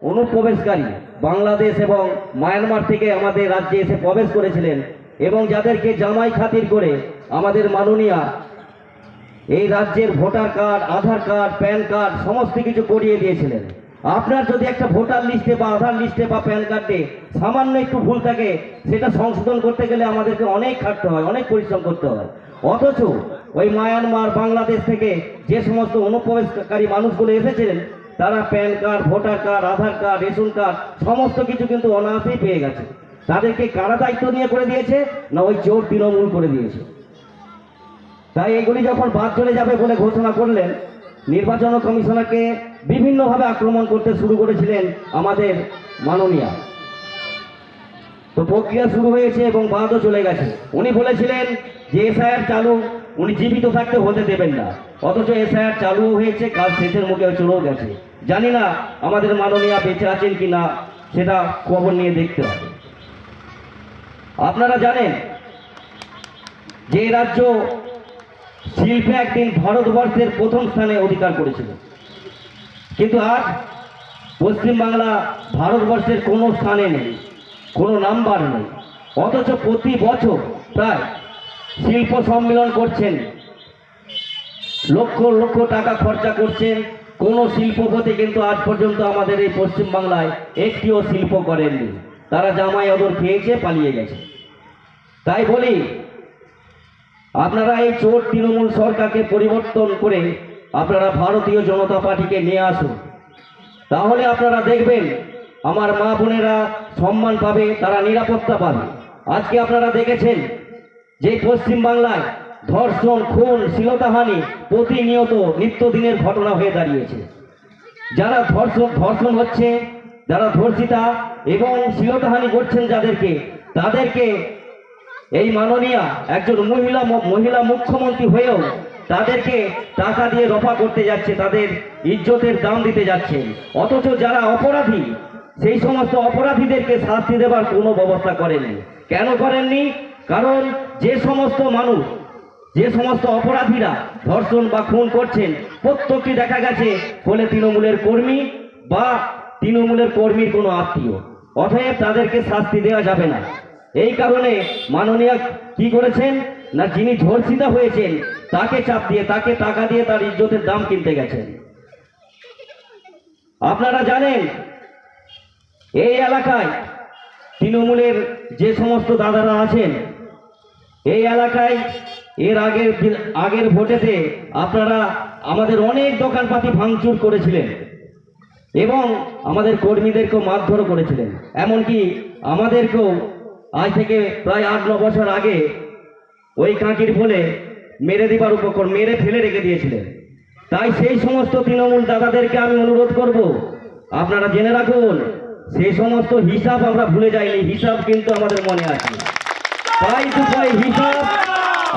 অনুপ্রবেশকারী বাংলাদেশ এবং মায়ানমার থেকে আমাদের রাজ্যে এসে প্রবেশ করেছিলেন এবং যাদেরকে জামাই খাতির করে আমাদের মাননীয়া এই রাজ্যের ভোটার কার্ড, আধার কার্ড, প্যান কার্ড সমস্ত কিছু করিয়ে দিয়েছিলেন। আপনার যদি একটা ভোটার লিস্টে বা আধার লিস্টে বা প্যান কার্ডে সামান্য একটু ভুল থাকে, সেটা সংশোধন করতে গেলে আমাদেরকে অনেক খাটতে হয়, অনেক পরিশ্রম করতে হয়। অথচ ওই মায়ানমার, বাংলাদেশ থেকে যে সমস্ত অনুপ্রবেশকারী মানুষগুলো এসেছিলেন, তারা প্যান কার্ড, ভোটার কার্ড, আধার কার্ড, রেশন কার্ড সমস্ত কিছু কিন্তু অনায়াসেই পেয়ে গেছে। তাদেরকে কারা দায়িত্ব নিয়ে করে দিয়েছে? না ওই চোর তৃণমূল করে দিয়েছে। তাই এগুলি যখন বাদ চলে যাবে বলে ঘোষণা করলেন, নির্বাচন কমিশনারকে বিভিন্নভাবে আক্রমণ করতে শুরু করেছিলেন আমাদের মাননীয়া। তো প্রক্রিয়া শুরু হয়েছে এবং বাদও চলে গেছে। উনি বলেছিলেন যে এসআইআর চালু উনি জীবিত থাকতে হতে দেবেন না, অথচ এসআইআর চালু হয়েছে, কাজ শেষের মুখে চলেও গেছে। জানি না আমাদের মাননীয়া বেঁচে আছেন কি না, সেটা খবর নিয়ে দেখতে হবে। আপনারা জানেন যে রাজ্য শিল্পে একদিন ভারতবর্ষের প্রথম স্থানে অধিকার করেছিল, কিন্তু আজ পশ্চিমবাংলা ভারতবর্ষের কোনো স্থানে নেই, কোনো নাম্বার নেই। অথচ প্রতি বছর প্রায় শিল্প সম্মেলন করছেন, লক্ষ লক্ষ টাকা খরচা করছেন, কোনো শিল্পপতি কিন্তু আজ পর্যন্ত আমাদের এই পশ্চিমবাংলায় একটিও শিল্প করেননি। তারা জামাই আদর খেয়েছে, পালিয়ে গেছে। তাই বলি, আপনারা এই চোর তৃণমূল সরকারকে পরিবর্তন করে আপনারা ভারতীয় জনতা পার্টিকে নিয়ে আসুন, তাহলে আপনারা দেখবেন আমার মা বোনেরা সম্মান পাবে, তারা নিরাপত্তা পাবে। আজকে আপনারা দেখেছেন যে পশ্চিমবাংলায় ধর্ষণ, খুন, শ্লীলতাহানি প্রতিনিয়ত নিত্যদিনের ঘটনা হয়ে দাঁড়িয়েছে। যারা ধর্ষণ হচ্ছে, যারা ধর্ষিতা এবং শ্লীলতাহানি করছেন তাদেরকে এই মাননীয়া একজন মহিলা মুখ্যমন্ত্রী হয়েও তাদেরকে টাকা দিয়ে রফা করতে যাচ্ছে, তাদের ইজ্জতের দাম দিতে যাচ্ছে। অথচ যারা অপরাধী, সেই সমস্ত অপরাধীদেরকে শাস্তি দেবার কোনো ব্যবস্থা করেননি। কেন করেননি? কারণ যে সমস্ত অপরাধীরা ধর্ষণ বা খুন করছেন, প্রত্যেকটি দেখা গেছে বলে তৃণমূলের কর্মী বা তৃণমূলের কর্মীর কোনো আত্মীয়। অতএব তাদেরকে শাস্তি দেওয়া যাবে না। এই কারণে মাননীয়া কি করেছেন না, যিনি ধর্ষিতা হয়েছেন তাকে চাপ দিয়ে, তাকে টাকা দিয়ে তার ইজ্জতের দাম কিনতে গেছেন। আপনারা জানেন এই এলাকায় তৃণমূলের যে সমস্ত দাদারা আছেন, এই এলাকায় এর আগের ভোটেতে আপনারা আমাদের অনেক দোকানপাতি ভাঙচুর করেছিলেন এবং আমাদের কর্মীদেরকেও মারধর করেছিলেন। এমনকি আমাদেরকেও আজ থেকে প্রায় 8-9 বছর আগে ওই কাঁকির ফলে মেরে দিবার উপকরণ মেরে ফেলে রেখে দিয়েছিলেন। তাই সেই সমস্ত তৃণমূল দাদাদেরকে আমি অনুরোধ করব, আপনারা জেনে রাখুন সেই সমস্ত হিসাব আমরা ভুলে যাইনি, হিসাব কিন্তু আমাদের মনে আছে। তাই হিসাব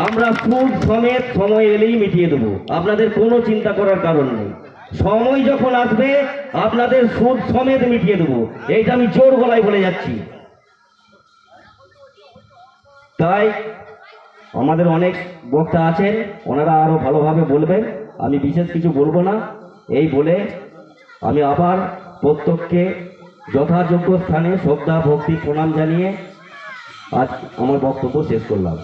আমরা সুদ সমেত সময় এলেই মিটিয়ে দেবো, আপনাদের কোনো চিন্তা করার কারণ নেই। সময় যখন আসবে আপনাদের সুদ সমেত মিটিয়ে দেবো, এইটা আমি জোর গলায় বলে যাচ্ছি। তাই আমাদের অনেক বক্তা আছেন, ওনারা আরো ভালোভাবে বলবেন, আমি বিশেষ কিছু বলবো না। এই বলে আমি আবার প্রত্যেককে যথাযোগ্য স্থানে শ্রদ্ধা, ভক্তি, প্রণাম জানিয়ে আজ আমার বক্তব্য শেষ করলাম।